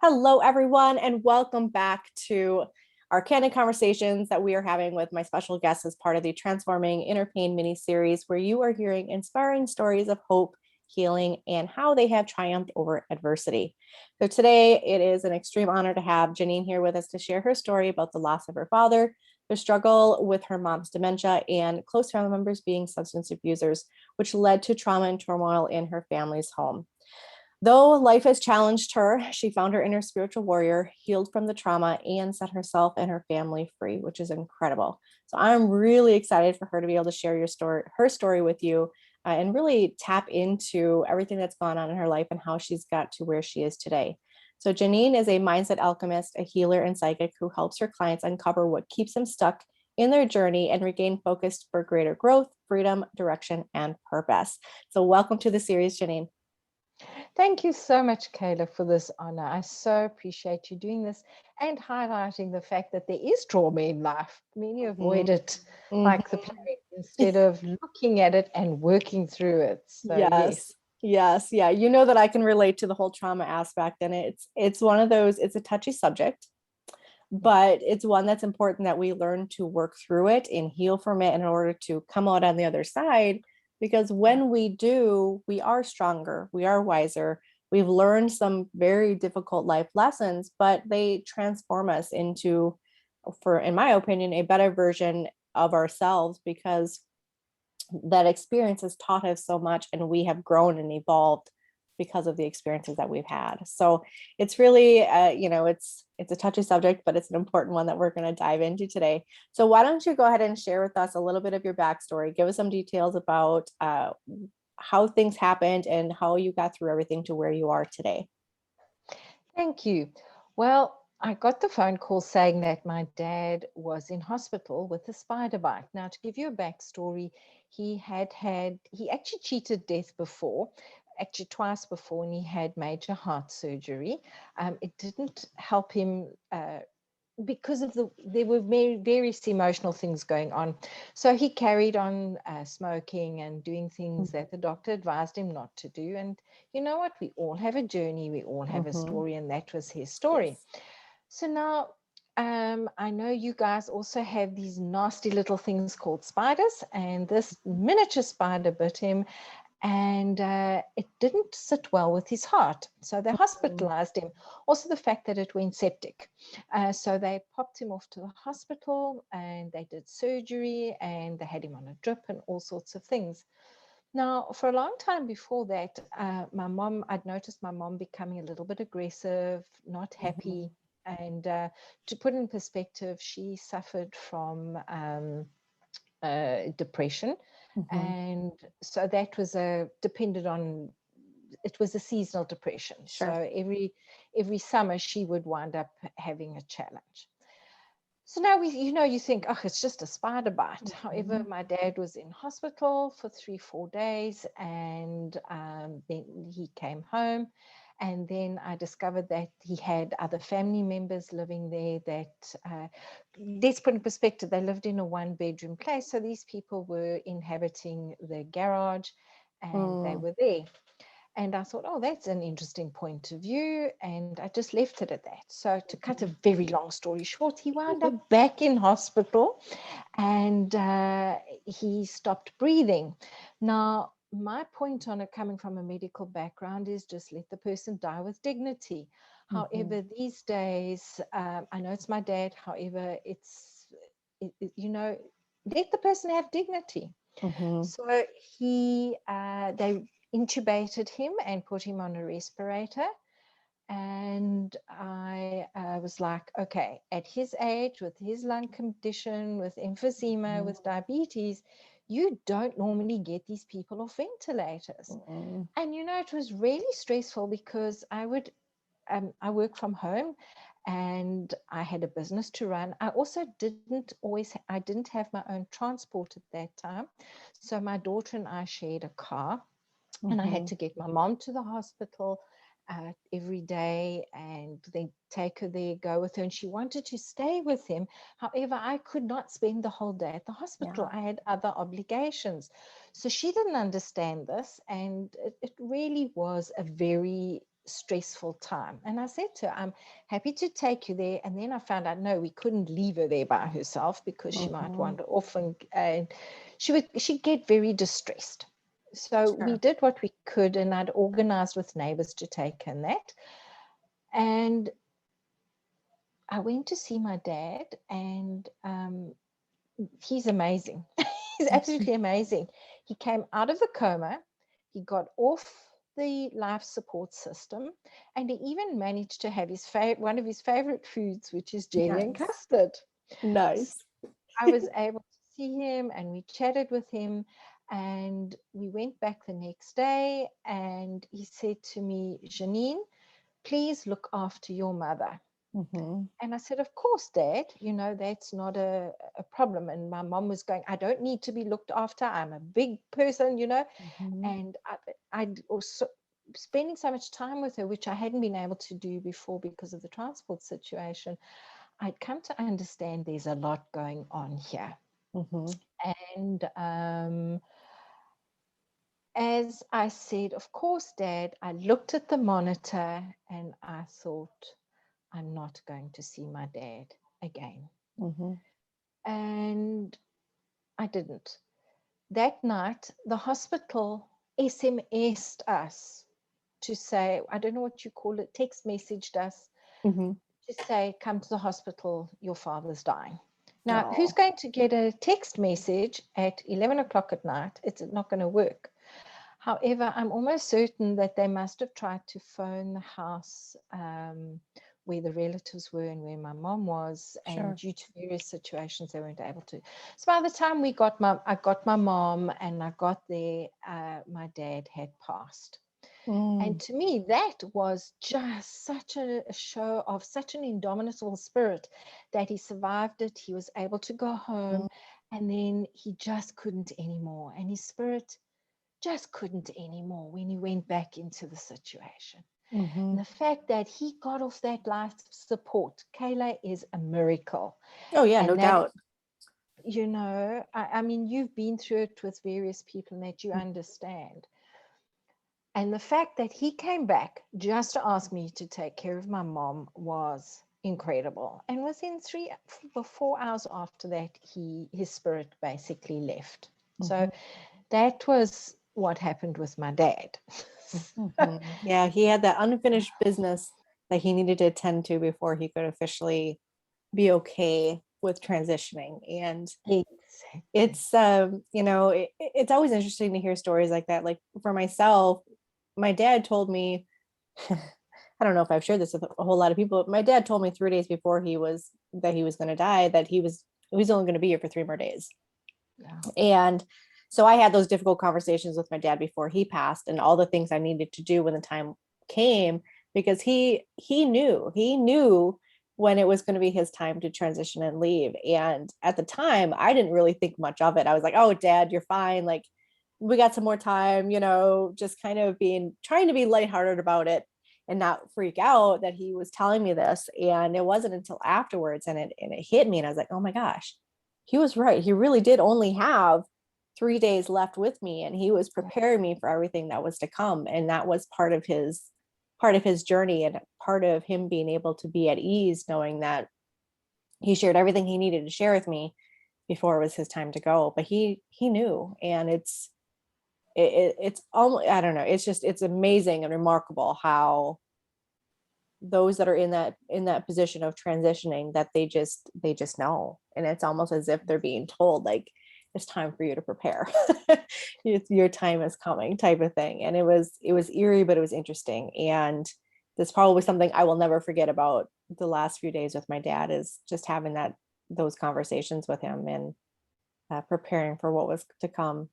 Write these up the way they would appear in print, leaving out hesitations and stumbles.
Hello, everyone, and welcome back to our candid conversations that we are having with my special guests as part of the Transforming Inner Pain mini-series, where you are hearing inspiring stories of hope, healing, and how they have triumphed over adversity. So today, it is an extreme honor to have Janine here with us to share her story about the loss of her father, the struggle with her mom's dementia, and close family members being substance abusers, which led to trauma and turmoil in her family's home. Though life has challenged her, she found her inner spiritual warrior, healed from the trauma, and set herself and her family free, which is incredible. So I'm really excited for her to be able to share her story with you, and really tap into everything that's gone on in her life and how she's got to where she is today. So Janine is a mindset alchemist, a healer, and psychic who helps her clients uncover what keeps them stuck in their journey and regain focus for greater growth, freedom, direction, and purpose. So welcome to the series, Janine. Thank you so much, Kayla, for this honor. I so appreciate you doing this and highlighting the fact that there is trauma in life. Many avoid it like the plague instead of looking at it and working through it. So yes. Yes. Yeah. You know that I can relate to the whole trauma aspect, and it's one of those, it's a touchy subject, but it's one that's important that we learn to work through it and heal from it in order to come out on the other side. Because when we do, we are stronger, we are wiser. We've learned some very difficult life lessons, but they transform us into, in my opinion, a better version of ourselves, because that experience has taught us so much and we have grown and evolved because of the experiences that we've had. So it's really, it's a touchy subject, but it's an important one that we're going to dive into today. So why don't you go ahead and share with us a little bit of your backstory? Give us some details about how things happened and how you got through everything to where you are today. Thank you. Well, I got the phone call saying that my dad was in hospital with a spider bite. Now, to give you a backstory, he actually cheated death before, actually twice before, and he had major heart surgery. It didn't help him because there were various emotional things going on. So he carried on smoking and doing things that the doctor advised him not to do. And you know what? We all have a journey. We all have a story, and that was his story. Yes. So now I know you guys also have these nasty little things called spiders, and this miniature spider bit him, and it didn't sit well with his heart. So they hospitalized him. Also, the fact that it went septic. So they popped him off to the hospital, and they did surgery, and they had him on a drip and all sorts of things. Now, for a long time before that, I'd noticed my mom becoming a little bit aggressive, not happy. And to put in perspective, she suffered from depression. And so that was it was a seasonal depression. Sure. So every summer she would wind up having a challenge. So now you think, oh, it's just a spider bite. However, my dad was in hospital for 3-4 days, and then he came home. And then I discovered that he had other family members living there that, let's put in perspective, they lived in a 1-bedroom place. So these people were inhabiting the garage, and they were there. And I thought, oh, that's an interesting point of view. And I just left it at that. So to cut a very long story short, he wound up back in hospital, and he stopped breathing. Now, my point on it, coming from a medical background, is just let the person die with dignity. However, these days, I know it's my dad. However, let the person have dignity. So they intubated him and put him on a respirator. And I was like, okay, at his age, with his lung condition, with emphysema, with diabetes, you don't normally get these people off ventilators. And, it was really stressful because I work from home, and I had a business to run. I also didn't have my own transport at that time. So my daughter and I shared a car, and I had to get my mom to the hospital every day, and then take her there, go with her. And she wanted to stay with him. However, I could not spend the whole day at the hospital. I had other obligations. So she didn't understand this. And it really was a very stressful time. And I said to her, I'm happy to take you there. And then I found out, no, we couldn't leave her there by herself because she might wander off, and she'd get very distressed. So we did what we could, and I'd organized with neighbors to take her in that. And I went to see my dad, and he's amazing. He's absolutely amazing. He came out of the coma. He got off the life support system, and he even managed to have one of his favorite foods, which is jelly and custard. Nice. I was able to see him, and we chatted with him, and we went back the next day, and he said to me, Janine, please look after your mother. And I said, of course, Dad, that's not a problem. And my mom was going, I don't need to be looked after. I'm a big person, and I also spending so much time with her, which I hadn't been able to do before because of the transport situation. I'd come to understand there's a lot going on here. And as I said, of course, Dad, I looked at the monitor and I thought, I'm not going to see my dad again. And I didn't. That night, the hospital SMS'd us to say, I don't know what you call it, text messaged us to say, come to the hospital, your father's dying. Now, who's going to get a text message at 11 o'clock at night? It's not going to work. However, I'm almost certain that they must have tried to phone the house where the relatives were and where my mom was, and due to various situations, they weren't able to. So by the time I got my mom and I got there, my dad had passed. And to me, that was just such a show of such an indomitable spirit that he survived it. He was able to go home, and then he just couldn't anymore. And his spirit just couldn't anymore when he went back into the situation. And the fact that he got off that life support, Kayla, is a miracle. Oh yeah, and no doubt. I mean, you've been through it with various people and that you understand. And the fact that he came back just to ask me to take care of my mom was incredible. And within 4 hours after that, his spirit basically left. So that was what happened with my dad. Yeah, he had that unfinished business that he needed to attend to before he could officially be okay with transitioning. And it's it's always interesting to hear stories like that. Like for myself, my dad told me, I don't know if I've shared this with a whole lot of people, but my dad told me 3 days before he was going to die that he was only going to be here for 3 more days. And so I had those difficult conversations with my dad before he passed, and all the things I needed to do when the time came, because he knew when it was going to be his time to transition and leave. And at the time, I didn't really think much of it. I was like, oh, Dad, you're fine. Like, we got some more time, just kind of trying to be lighthearted about it and not freak out that he was telling me this. And it wasn't until afterwards and it hit me, and I was like, oh my gosh, he was right. He really did only have 3 days left with me, and he was preparing me for everything that was to come. And that was part of his journey, and part of him being able to be at ease, knowing that he shared everything he needed to share with me before it was his time to go. But he knew. And it's almost, I don't know, it's amazing and remarkable how those that are in that position of transitioning, that they just know. And it's almost as if they're being told, like, it's time for you to prepare. Your time is coming, type of thing. And it was eerie, but it was interesting. And that's probably something I will never forget about the last few days with my dad, is just having those conversations with him and preparing for what was to come.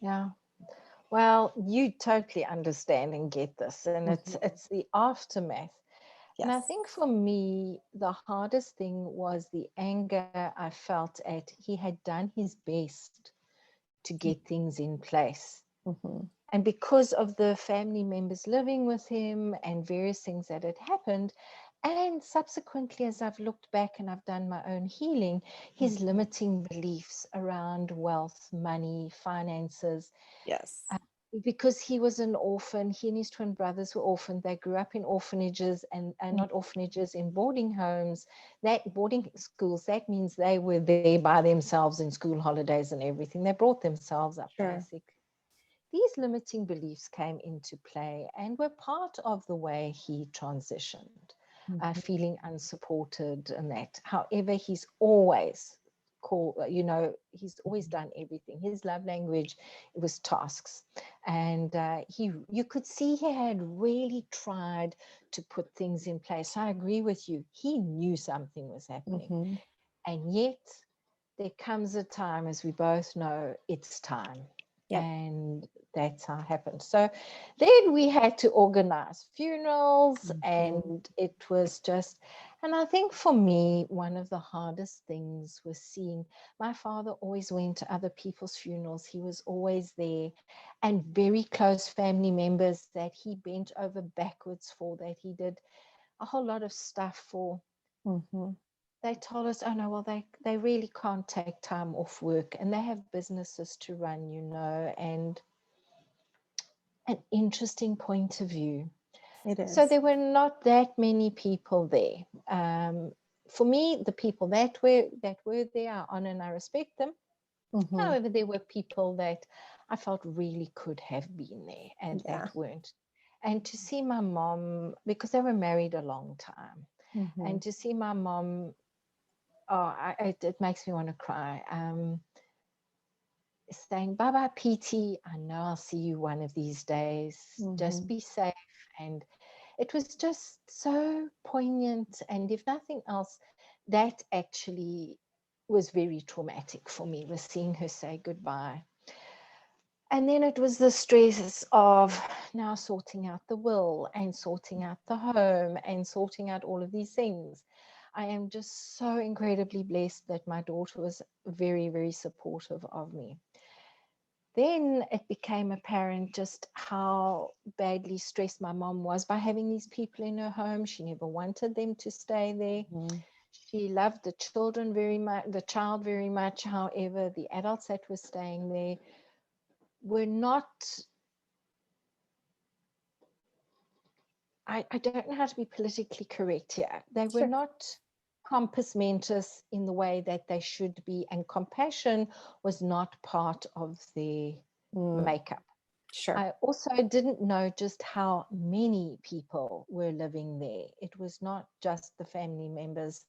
Yeah. Well, you totally understand and get this, and it's the aftermath. Yes. And I think for me, the hardest thing was the anger I felt at he had done his best to get things in place. And because of the family members living with him and various things that had happened, and subsequently, as I've looked back and I've done my own healing, his limiting beliefs around wealth, money, finances. Yes. because he was an orphan. He and his twin brothers were orphaned. They grew up in orphanages and not orphanages, in boarding homes, that boarding schools. That means they were there by themselves in school holidays and everything. They brought themselves up, Sure. basically. These limiting beliefs came into play and were part of the way he transitioned, feeling unsupported and that. However, he's always he's always done everything. His love language, it was tasks. And you could see he had really tried to put things in place. I agree with you. He knew something was happening. And yet there comes a time, as we both know, it's time. Yep. And that's how it happened. So then we had to organize funerals, and it was just, and I think for me, one of the hardest things was seeing my father always went to other people's funerals. He was always there, and very close family members that he bent over backwards for, that he did a whole lot of stuff for. They told us, oh no, well, they really can't take time off work, and they have businesses to run, and an interesting point of view. It is. So there were not that many people there. For me, the people that were there, I honor and I respect them. However, there were people that I felt really could have been there and that weren't. And to see my mom, because they were married a long time, and to see my mom, it makes me want to cry. Saying, bye-bye, PT. I know I'll see you one of these days. Just be safe. And it was just so poignant. And if nothing else, that actually was very traumatic for me, was seeing her say goodbye. And then it was the stress of now sorting out the will and sorting out the home and sorting out all of these things. I am just so incredibly blessed that my daughter was very, very supportive of me. Then it became apparent just how badly stressed my mom was by having these people in her home. She never wanted them to stay there. She loved the children very much, the child very much. However, the adults that were staying there were not, I don't know how to be politically correct here. They were not compos mentis in the way that they should be, and compassion was not part of their makeup. Sure. I also didn't know just how many people were living there. It was not just the family members.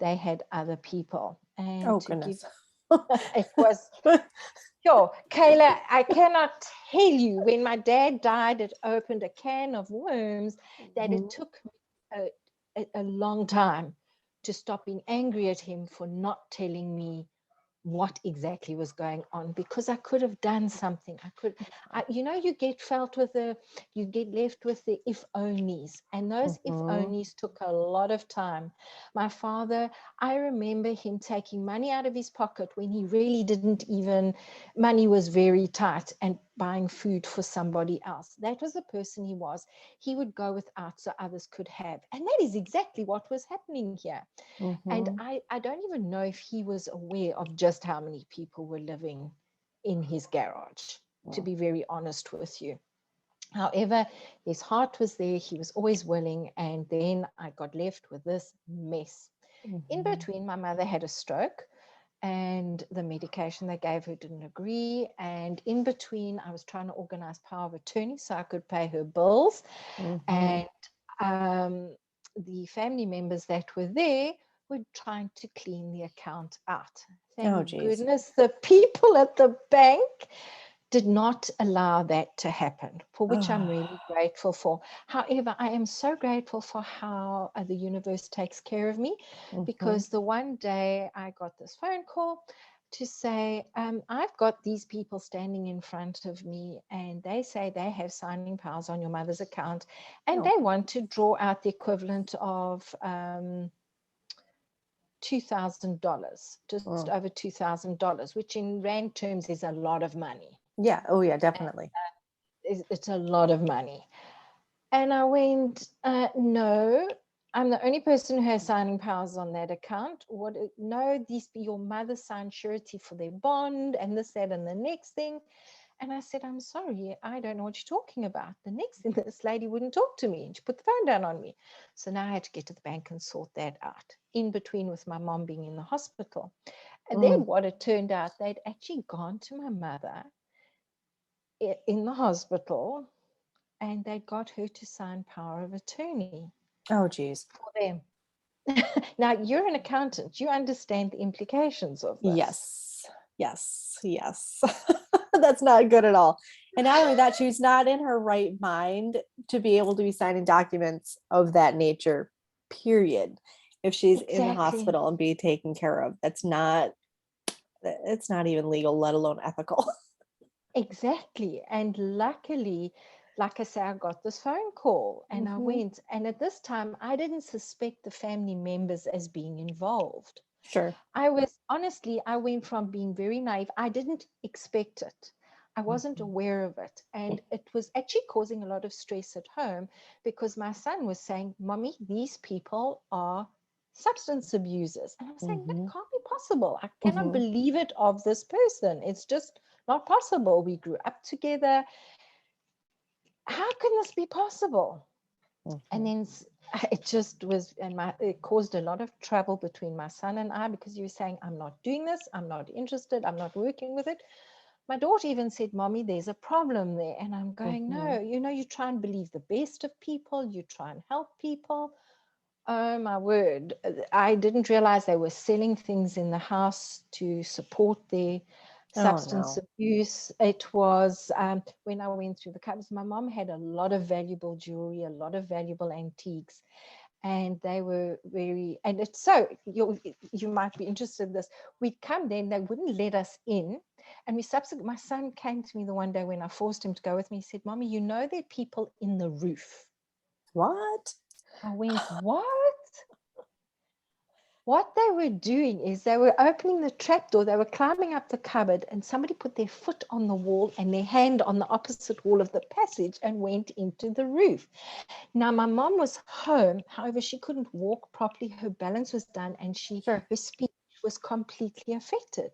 They had other people. And goodness. It was, sure, Kayla, I cannot tell you, when my dad died, it opened a can of worms that it took me a long time to stop being angry at him for not telling me what exactly was going on, because I could have done something. You get left with the if onlys, and those if onlys took a lot of time. My father, I remember him taking money out of his pocket when he really didn't even, money was very tight, and buying food for somebody else. That was the person he was. He would go without so others could have. And that is exactly what was happening here. And I don't even know if he was aware of just how many people were living in his garage, to be very honest with you. However, his heart was there. He was always willing. And then I got left with this mess. In between, my mother had a stroke, and the medication they gave her didn't agree. And in between, I was trying to organize power of attorney so I could pay her bills. And the family members that were there were trying to clean the account out. Thank goodness the people at the bank did not allow that to happen, for which I'm really grateful for. However, I am so grateful for how the universe takes care of me, because the one day I got this phone call to say, I've got these people standing in front of me, and they say they have signing powers on your mother's account, and they want to draw out the equivalent of $2,000, just over $2,000, which in Rand terms is a lot of money. Yeah. Oh, yeah, definitely. It's a lot of money. And I went, no, I'm the only person who has signing powers on that account. No, your mother signed surety for their bond and this, that, and the next thing. And I said, I'm sorry, I don't know what you're talking about. The next thing, this lady wouldn't talk to me and she put the phone down on me. So now I had to get to the bank and sort that out, in between with my mom being in the hospital. And then what it turned out, they'd actually gone to my mother in the hospital and they got her to sign power of attorney Oh, geez. for them. Now, you're an accountant. You understand the implications of this. Yes. That's not good at all. And not only that, she's not in her right mind to be able to be signing documents of that nature, period. If she's in the Exactly. hospital and be taken care of, it's not even legal, let alone ethical. Exactly. And luckily, like I say, I got this phone call and I went. And at this time, I didn't suspect the family members as being involved. Sure. I went from being very naive. I didn't expect it. I wasn't aware of it. And it was actually causing a lot of stress at home because my son was saying, Mommy, these people are substance abusers. And I'm saying, that can't be possible. I cannot believe it of this person. It's just not possible. We grew up together. How can this be possible? And then it just was, and it caused a lot of trouble between my son and I because he was saying, I'm not doing this, I'm not interested, I'm not working with it. My daughter even said, Mommy, there's a problem there. And I'm going, no, you try and believe the best of people, you try and help people. Oh, my word. I didn't realize they were selling things in the house to support their substance abuse. It was when I went through the cupboards, my mom had a lot of valuable jewelry, a lot of valuable antiques, and they were very, and it's so, you might be interested in this. We'd come then, they wouldn't let us in. And my son came to me the one day when I forced him to go with me. He said, Mommy, you know there are people in the roof. What? I went, what? What they were doing is they were opening the trapdoor, they were climbing up the cupboard, and somebody put their foot on the wall and their hand on the opposite wall of the passage and went into the roof. Now, my mom was home. However, she couldn't walk properly. Her balance was done and her speech was completely affected.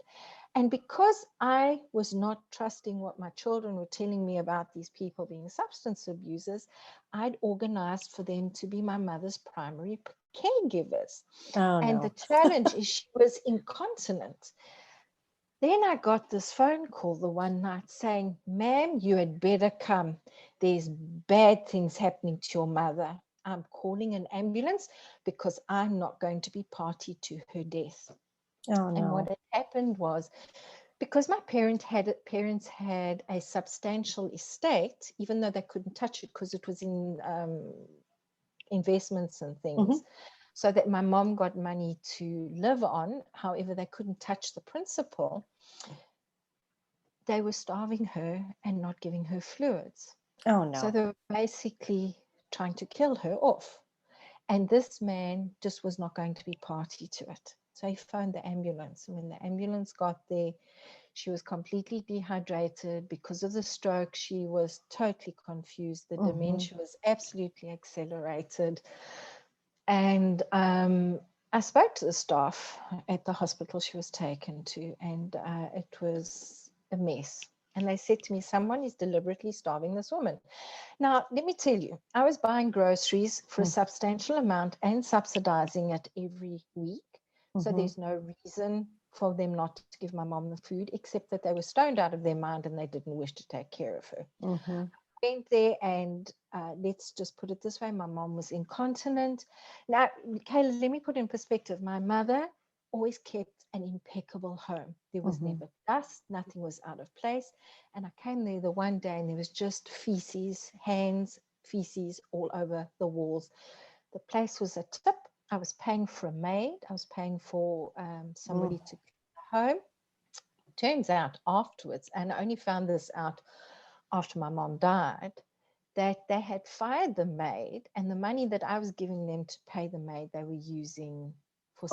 And because I was not trusting what my children were telling me about these people being substance abusers, I'd organized for them to be my mother's primary caregivers. And the challenge is she was incontinent. Then I got this phone call the one night saying, Ma'am, you had better come. There's bad things happening to your mother. I'm calling an ambulance because I'm not going to be party to her death. And what had happened was, because my parents had a substantial estate, even though they couldn't touch it because it was in investments and things, so that my mom got money to live on. However, they couldn't touch the principal. They were starving her and not giving her fluids. So they were basically trying to kill her off. And this man just was not going to be party to it. So he phoned the ambulance. And when the ambulance got there, she was completely dehydrated because of the stroke. She was totally confused. The dementia was absolutely accelerated. And I spoke to the staff at the hospital she was taken to, and it was a mess. And they said to me, someone is deliberately starving this woman. Now, let me tell you, I was buying groceries for a substantial amount and subsidizing it every week. So there's no reason for them not to give my mom the food, except that they were stoned out of their mind and they didn't wish to take care of her. Went there and let's just put it this way, my mom was incontinent. Now, Kayla, let me put in perspective. My mother always kept an impeccable home. There was never dust, nothing was out of place. And I came there the one day and there was just feces, hands, feces all over the walls. The place was a tip. I was paying for a maid. I was paying for somebody to clean the home. Turns out afterwards, and I only found this out after my mom died, that they had fired the maid, and the money that I was giving them to pay the maid, they were using for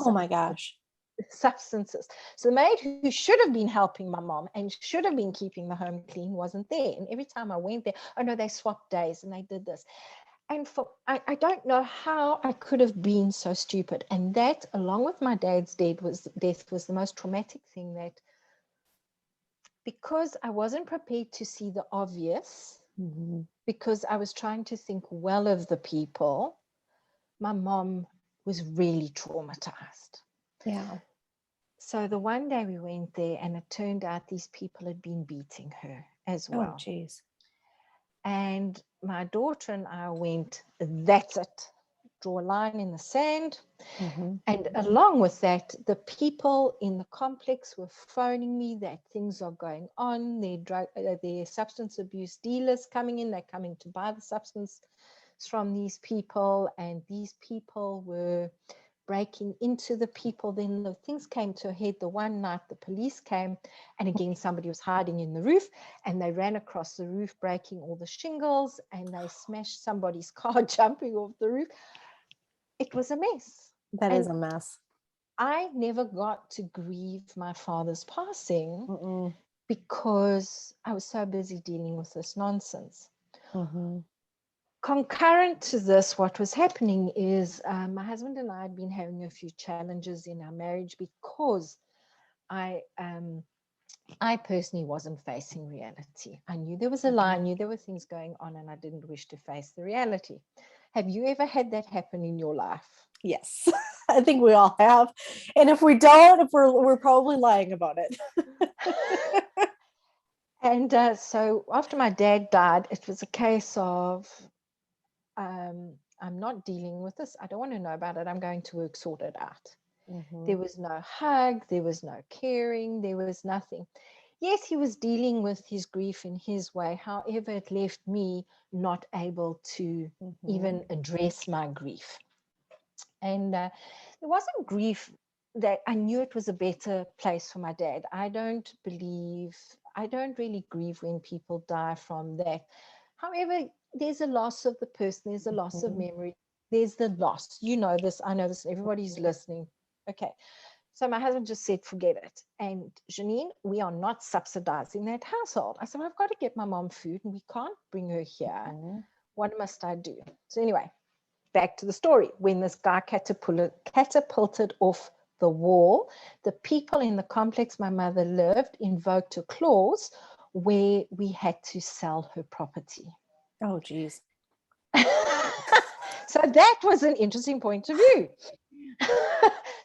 substances. So the maid who should have been helping my mom and should have been keeping the home clean wasn't there. And every time I went there, oh no, they swapped days and they did this. And I don't know how I could have been so stupid. And that, along with my dad's death, was the most traumatic thing that because I wasn't prepared to see the obvious, Mhm. because I was trying to think well of the people, my mom was really traumatized. Yeah. So the one day we went there, and it turned out these people had been beating her as Oh, well. geez. And my daughter and I went, that's it. Draw a line in the sand. Mhm. And along with that, the people in the complex were phoning me that things are going on. Their substance abuse dealers coming in. They're coming to buy the substance from these people. And these people were breaking into the people. Then the things came to a head. The one night the police came, and again somebody was hiding in the roof, and they ran across the roof, breaking all the shingles, and they smashed somebody's car jumping off the roof. It was a mess. That is And a mess. I never got to grieve my father's passing Mm-mm. because I was so busy dealing with this nonsense. Mhm. Concurrent to this, what was happening is my husband and I had been having a few challenges in our marriage because I personally wasn't facing reality. I knew there was a lie, I knew there were things going on, and I didn't wish to face the reality. Have you ever had that happen in your life? Yes. I think we all have. And if we don't, if we're probably lying about it. And so after my dad died, it was a case of I'm not dealing with this. I don't want to know about it. I'm going to work, sort it out. There Mhm. was no hug. There was no caring. There was nothing. Yes, he was dealing with his grief in his way. However, it left me not able to Mhm. even address my grief. And there wasn't grief that I knew it was a better place for my dad. I don't really grieve when people die from that. However, there's a loss of the person, there's a loss of Mhm. memory, there's the loss. You know this, I know this, everybody's listening. Okay. So my husband just said, forget it. And Janine, we are not subsidizing that household. I said, I've got to get my mom food and we can't bring her here. Mhm. What must I do? So anyway, back to the story. When this guy catapulted off the wall, the people in the complex my mother lived invoked a clause where we had to sell her property. Oh, geez. So that was an interesting point of view.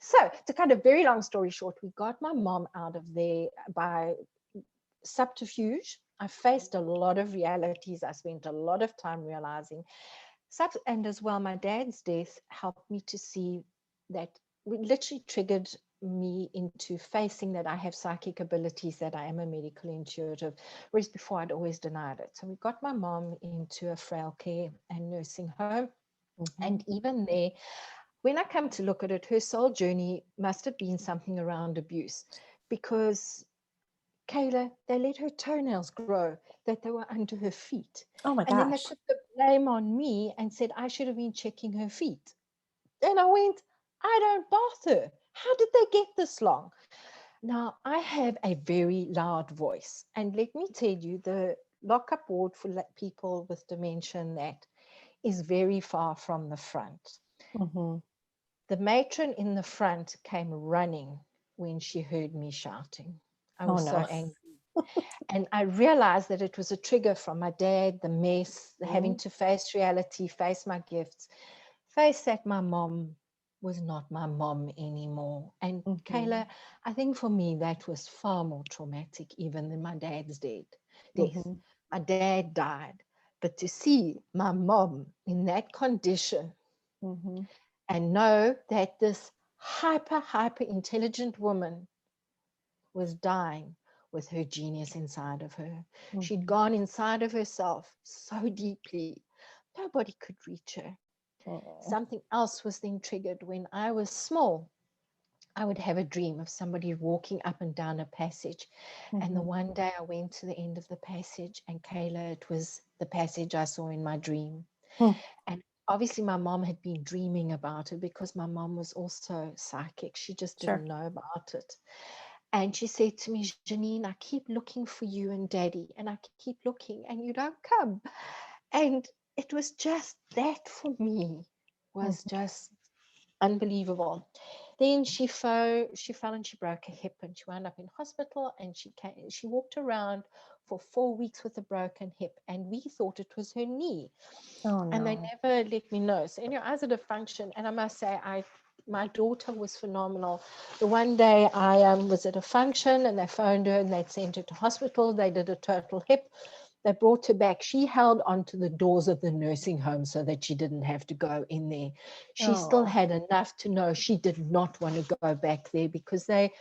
So to kind of very long story short, we got my mom out of there by subterfuge. I faced a lot of realities. I spent a lot of time realizing. And as well, my dad's death helped me to see that it literally triggered me into facing that I have psychic abilities, that I am a medical intuitive, whereas before I'd always denied it. So we got my mom into a frail care and nursing home. Mhm. And even there, when I come to look at it, her soul journey must have been something around abuse, because Kayla, they let her toenails grow that they were under her feet. Oh my And then they gosh. put the blame on me and said I should have been checking her feet. And I went, I don't bath her. How did they get this long? Now, I have a very loud voice. And let me tell you, the lockup ward for people with dementia and that is very far from the front. Mhm. The matron in the front came running when she heard me shouting. I Oh was so no. angry. And I realized that it was a trigger from my dad, the mess, having Mhm. to face reality, face my gifts, face that my mom was not my mom anymore. And Mhm. Kayla, I think for me, that was far more traumatic even than my dad's death. Mhm. My dad died. But to see my mom in that condition Mhm. and know that this hyper intelligent woman was dying with her genius inside of her. She'd Mhm. gone inside of herself so deeply, nobody could reach her. Mhm. Something else was then triggered. When I was small, I would have a dream of somebody walking up and down a passage. And the Mhm. one day I went to the end of the passage, and Kayla, it was the passage I saw in my dream. Mhm. And obviously, my mom had been dreaming about it because my mom was also psychic. She just Sure. didn't know about it. And she said to me, Janine, I keep looking for you and daddy, and I keep looking, and you don't come. And it was just that for me was Mhm. just unbelievable. Then she fell and she broke a hip, and she wound up in hospital, and she walked around for 4 weeks with a broken hip, and we thought it was her knee, Oh and they no. never let me know. So anyway, I was at a function, and I must say, my daughter was phenomenal. The one day I was at a function, and they phoned her and they'd sent her to hospital. They did a total hip. They brought her back. She held onto the doors of the nursing home so that she didn't have to go in there. She still Oh. had enough to know she did not want to go back there, because it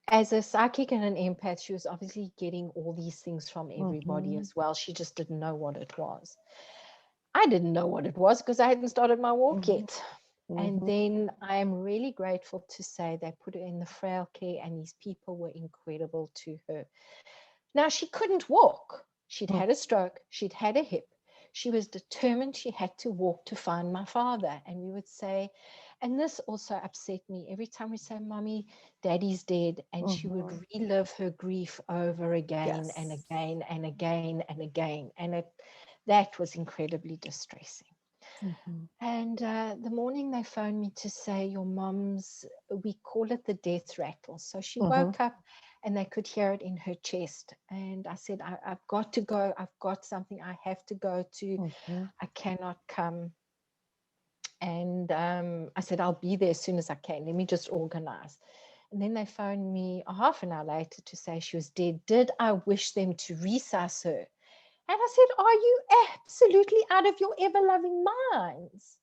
as a psychic and an empath, she was obviously getting all these things from everybody as well. She just didn't know what it was. I didn't know what it was because I hadn't started my walk yet. And then I am really grateful to say they put her in the frail care, and these people were incredible to her. Now, she couldn't walk. She'd had a stroke. She'd had a hip. She was determined she had to walk to find my father. And we would say, and this also upset me, every time we say, Mommy, Daddy's dead, and she would relive her grief over again and Yes. again and again and again. And that was incredibly distressing. And the morning they phoned me to say, your mom's, we call it the death rattle. So she woke up and they could hear it in her chest. And I said, I've got to go. I've got something I have to go to. I cannot come. And I said, I'll be there as soon as I can. Let me just organize. And then they phoned me a half an hour later to say she was dead. Did I wish them to resuscitate her? And I said, are you absolutely out of your ever-loving minds?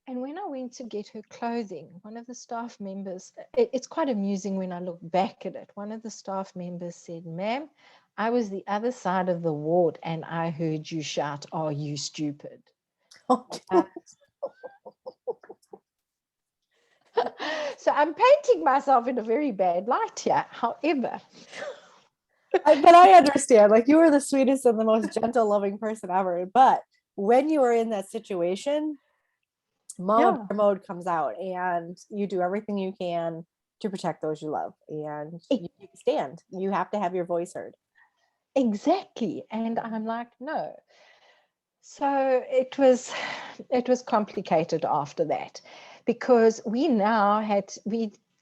And when I went to get her clothing, one of the staff members, it's quite amusing when I look back at it. One of the staff members said, ma'am, I was the other side of the ward and I heard you shout, are you stupid? So I'm painting myself in a very bad light here. However, But I understand, like, you were the sweetest and the most gentle, loving person ever. But when you are in that situation, mama bear mode comes out, and you do everything you can to protect those you love, and you stand. You have to have your voice heard. Exactly. And I'm like, no. So it was complicated after that, because we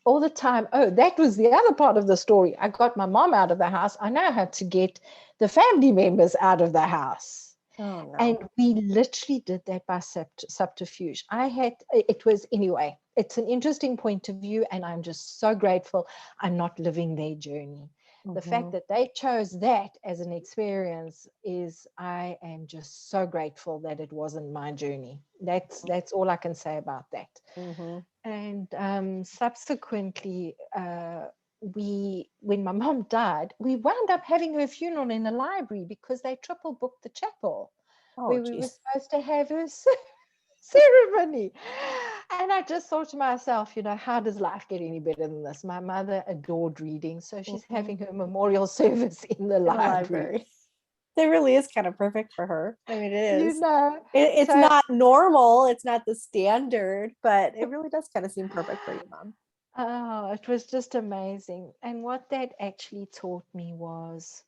all the time, that was the other part of the story. I got my mom out of the house. I now had to get the family members out of the house. Oh no. And we literally did that by subterfuge. Anyway, it's an interesting point of view, and I'm just so grateful I'm not living their journey. The fact that they chose that as an experience I am just so grateful that it wasn't my journey. That's all I can say about that. And subsequently, when my mom died, we wound up having her funeral in the library because they triple booked the chapel where we were supposed to have her ceremony. And I just thought to myself, how does life get any better than this? My mother adored reading, so she's having her memorial service in the library. It really is kind of perfect for her. I mean, it is. It's So, not normal. It's not the standard, but it really does kind of seem perfect for you, Mom. oh, it was just amazing. And what that actually taught me was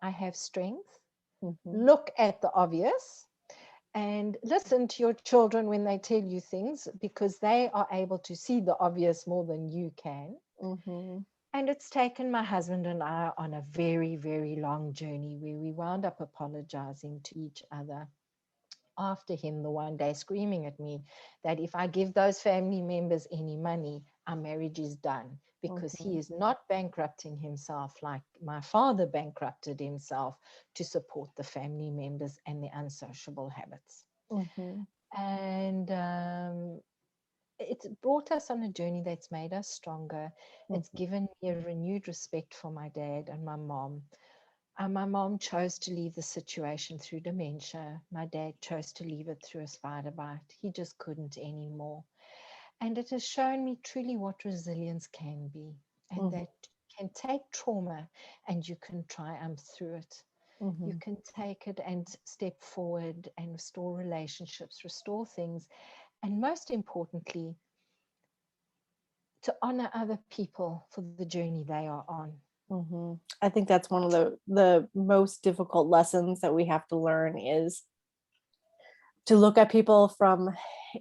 I have strength. Look at the obvious and listen to your children when they tell you things, because they are able to see the obvious more than you can. And it's taken my husband and I on a very, very long journey where we wound up apologizing to each other after him the one day screaming at me that if I give those family members any money, our marriage is done, because he is not bankrupting himself like my father bankrupted himself to support the family members and the unsociable habits. And it's brought us on a journey that's made us stronger. It's given me a renewed respect for my dad and my mom. My mom chose to leave the situation through dementia. My dad chose to leave it through a spider bite. He just couldn't anymore. And it has shown me truly what resilience can be, and that you can take trauma and you can triumph through it. You can take it and step forward and restore relationships, restore things, and most importantly, to honor other people for the journey they are on. I think that's one of the most difficult lessons that we have to learn is to look at people from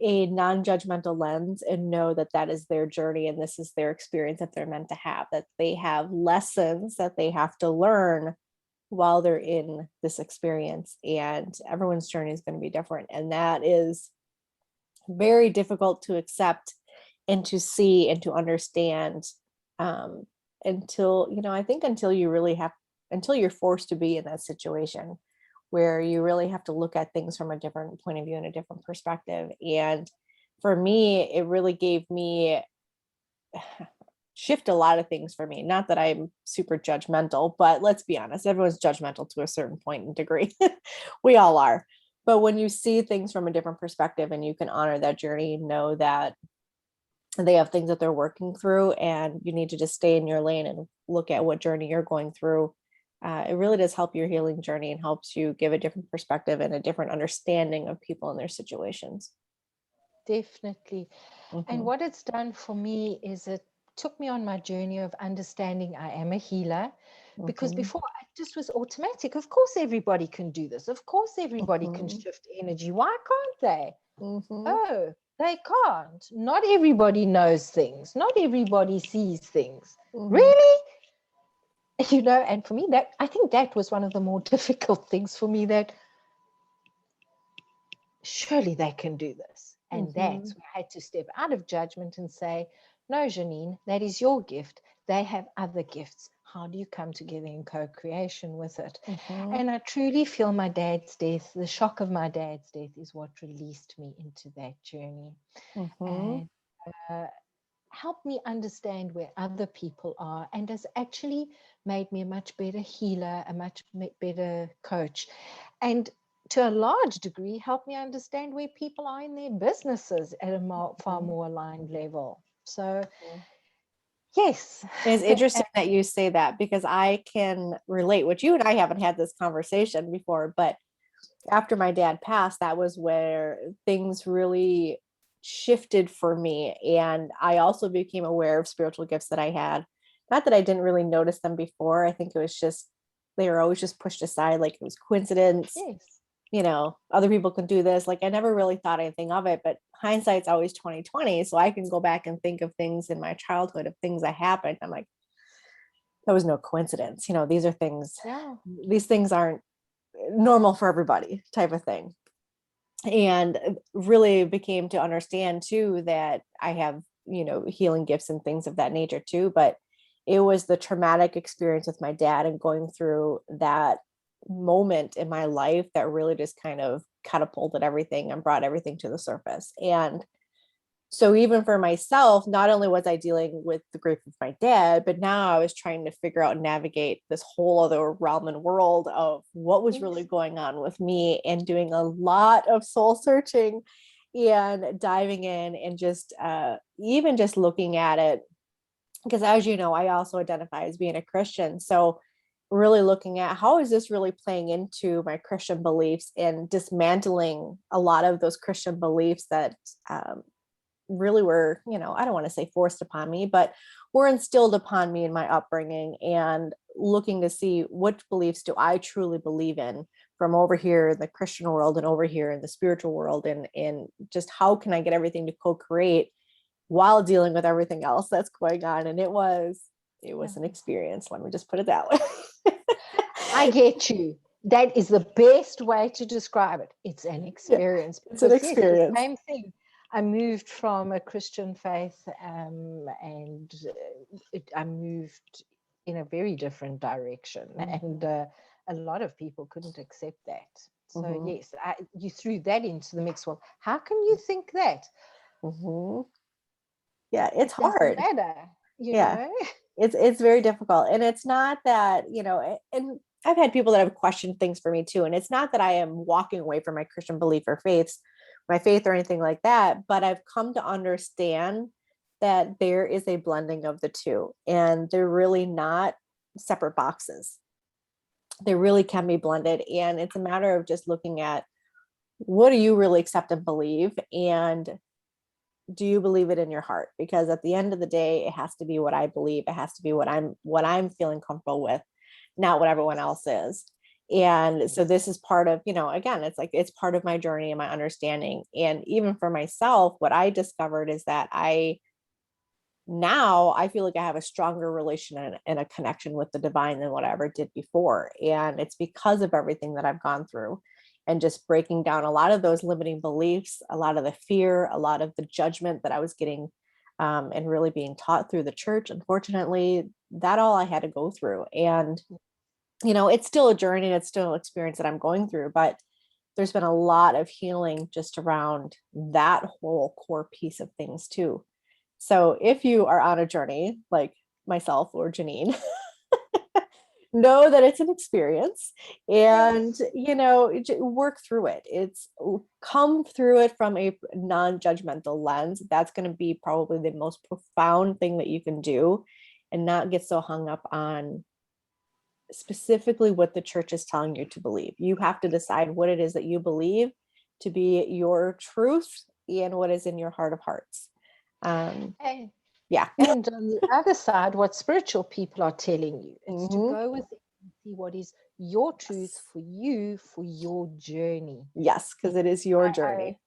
a non-judgmental lens and know that that is their journey and this is their experience that they're meant to have, that they have lessons that they have to learn while they're in this experience, and everyone's journey is going to be different. And that is very difficult to accept and to see and to understand, until, I think until you're forced to be in that situation where you really have to look at things from a different point of view and a different perspective. And for me, it really gave me shift a lot of things for me. Not that I'm super judgmental, but let's be honest, everyone's judgmental to a certain point and degree. We all are. But when you see things from a different perspective and you can honor that journey, know that they have things that they're working through and you need to just stay in your lane and look at what journey you're going through. It really does help your healing journey and helps you give a different perspective and a different understanding of people and their situations. Definitely. And what it's done for me is it took me on my journey of understanding I am a healer, because before it just was automatic. Of course, everybody can do this. Of course, everybody can shift energy. Why can't they? Oh, they can't. Not everybody knows things. Not everybody sees things. Really? And for me, I think that was one of the more difficult things for me, that surely they can do this. And that's where I had to step out of judgment and say, no, Janine, that is your gift. They have other gifts. How do you come together in co-creation with it? And I truly feel my dad's death, the shock of my dad's death, is what released me into that journey. And helped me understand where other people are, and has actually made me a much better healer, a much better coach, and to a large degree helped me understand where people are in their businesses at a far more aligned level. So yes. It's interesting that you say that, because I can relate. What you and I haven't had this conversation before, but after my dad passed, that was where things really shifted for me. And I also became aware of spiritual gifts that I had. Not that I didn't really notice them before. I think it was just, they were always just pushed aside, like it was coincidence. Yes. Other people can do this. Like I never really thought anything of it, but hindsight's always 2020. So I can go back and think of things in my childhood, of things that happened. I'm like, that was no coincidence. These are things, these things aren't normal for everybody, type of thing. And really became to understand too that I have, healing gifts and things of that nature too. But it was the traumatic experience with my dad and going through that moment in my life that really just kind of catapulted everything and brought everything to the surface. And so even for myself, not only was I dealing with the grief of my dad, but now I was trying to figure out and navigate this whole other realm and world of what was really going on with me, and doing a lot of soul searching and diving in and just even just looking at it. Because as you know, I also identify as being a Christian. So really looking at how is this really playing into my Christian beliefs, and dismantling a lot of those Christian beliefs that really were, I don't want to say forced upon me, but were instilled upon me in my upbringing, and looking to see what beliefs do I truly believe in from over here in the Christian world and over here in the spiritual world, and just how can I get everything to co-create while dealing with everything else that's going on. And it was an experience. Let me just put it that way. I get you. That is the best way to describe it. It's an experience. It's an experience. Yes, the same thing. I moved from a Christian faith, and I moved in a very different direction, and a lot of people couldn't accept that. So yes, you threw that into the mix. Well, how can you think that? Yeah, it's hard. Matter, know? It's very difficult. And it's not that, and I've had people that have questioned things for me too. And it's not that I am walking away from my Christian belief or my faith or anything like that, but I've come to understand that there is a blending of the two, and they're really not separate boxes. They really can be blended. And it's a matter of just looking at, what do you really accept and believe? And do you believe it in your heart? Because at the end of the day, it has to be what I believe. It has to be what I'm feeling comfortable with, not what everyone else is. And so this is part of, again, it's like, it's part of my journey and my understanding. And even for myself, what I discovered is that now I feel like I have a stronger relation and a connection with the divine than what I ever did before. And it's because of everything that I've gone through and just breaking down a lot of those limiting beliefs, a lot of the fear, a lot of the judgment that I was getting and really being taught through the church. Unfortunately, that all I had to go through. And, it's still a journey, it's still an experience that I'm going through, but there's been a lot of healing just around that whole core piece of things too. So if you are on a journey like myself or Janine, know that it's an experience and, work through it. It's come through it from a non-judgmental lens. That's going to be probably the most profound thing that you can do, and not get so hung up on specifically what the church is telling you to believe. You have to decide what it is that you believe to be your truth and what is in your heart of hearts. And, Yeah. and on the other side, what spiritual people are telling you is to Mhm. go within and see what is your truth for you, for your journey. Yes, because it is your I, journey.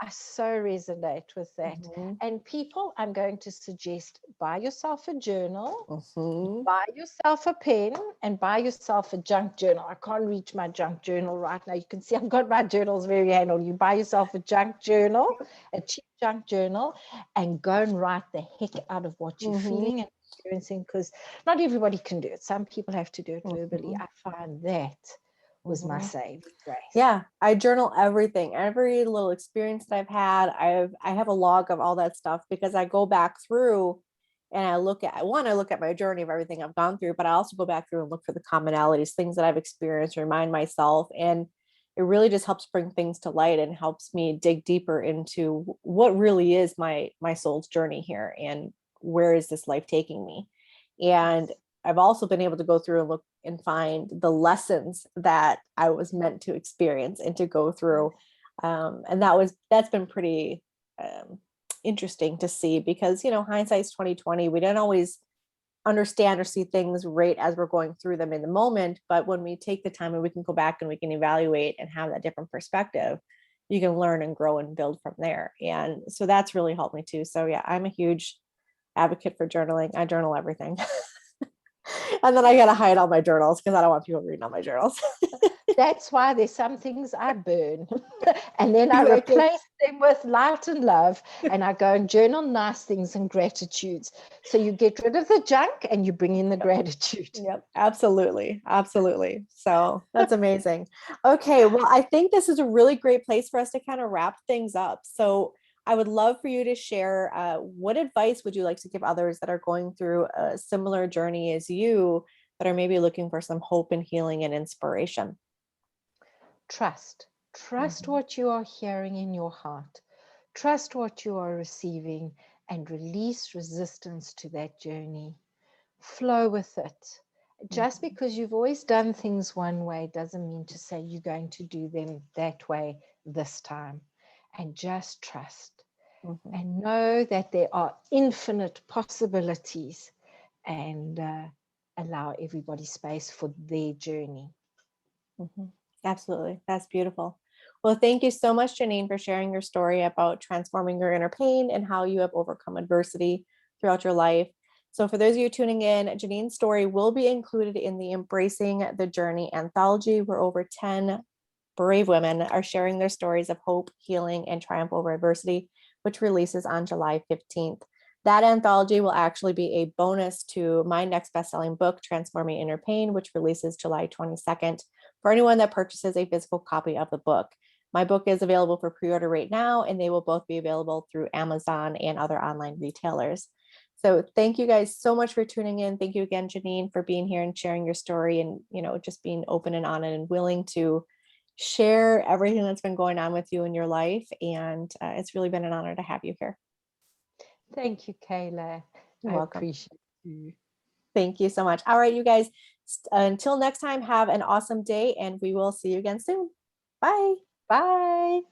I so resonate with that. Mhm. And people, I'm going to suggest buy yourself a journal, Mhm. buy yourself a pen, and buy yourself a junk journal. I can't reach my junk journal right now. You can see I've got my journals very handled. You buy yourself a junk journal, a cheap junk journal, and go and write the heck out of what you're Mhm. feeling and experiencing, because not everybody can do it. Some people have to do it verbally. Mhm. I find that was my Mhm. saving grace. Yeah, I journal everything, every little experience that I've had. I have a log of all that stuff because I go back through and I look at my journey of everything I've gone through, but I also go back through and look for the commonalities, things that I've experienced, remind myself, and it really just helps bring things to light and helps me dig deeper into what really is my soul's journey here and where is this life taking me. And I've also been able to go through and look and find the lessons that I was meant to experience and to go through. And that's been pretty interesting to see because, hindsight's 2020. We didn't always understand or see things right as we're going through them in the moment. But when we take the time and we can go back and we can evaluate and have that different perspective, you can learn and grow and build from there. And so that's really helped me too. So yeah, I'm a huge advocate for journaling. I journal everything. And then I gotta hide all my journals because I don't want people reading all my journals. That's why there's some things I burn and then I Exactly. replace them with light and love, and I go and journal nice things and gratitudes. So you get rid of the junk and you bring in the gratitude. Yep, absolutely. Absolutely. So that's amazing. Okay, well, I think this is a really great place for us to kind of wrap things up. So I would love for you to share what advice would you like to give others that are going through a similar journey as you, that are maybe looking for some hope and healing and inspiration? Trust. Trust what you are hearing in your heart. Trust what you are receiving and release resistance to that journey. Flow with it. Just because you've always done things one way doesn't mean to say you're going to do them that way this time. And just trust Mhm. and know that there are infinite possibilities, and allow everybody space for their journey. Mhm. Absolutely. That's beautiful. Well, thank you so much, Janine, for sharing your story about transforming your inner pain and how you have overcome adversity throughout your life. So, for those of you tuning in, Janine's story will be included in the Embracing the Journey anthology, where over 10 brave women are sharing their stories of hope, healing, and triumph over adversity, which releases on July 15th. That anthology will actually be a bonus to my next best-selling book, Transforming Inner Pain, which releases July 22nd, for anyone that purchases a physical copy of the book. My book is available for pre-order right now, and they will both be available through Amazon and other online retailers. So thank you guys so much for tuning in. Thank you again, Janine, for being here and sharing your story and, just being open and honest and willing to share everything that's been going on with you in your life. And it's really been an honor to have you here. Thank you, Kayla. You're I welcome. appreciate you. Thank you so much. All right, you guys, until next time, have an awesome day and we will see you again soon. Bye. Bye.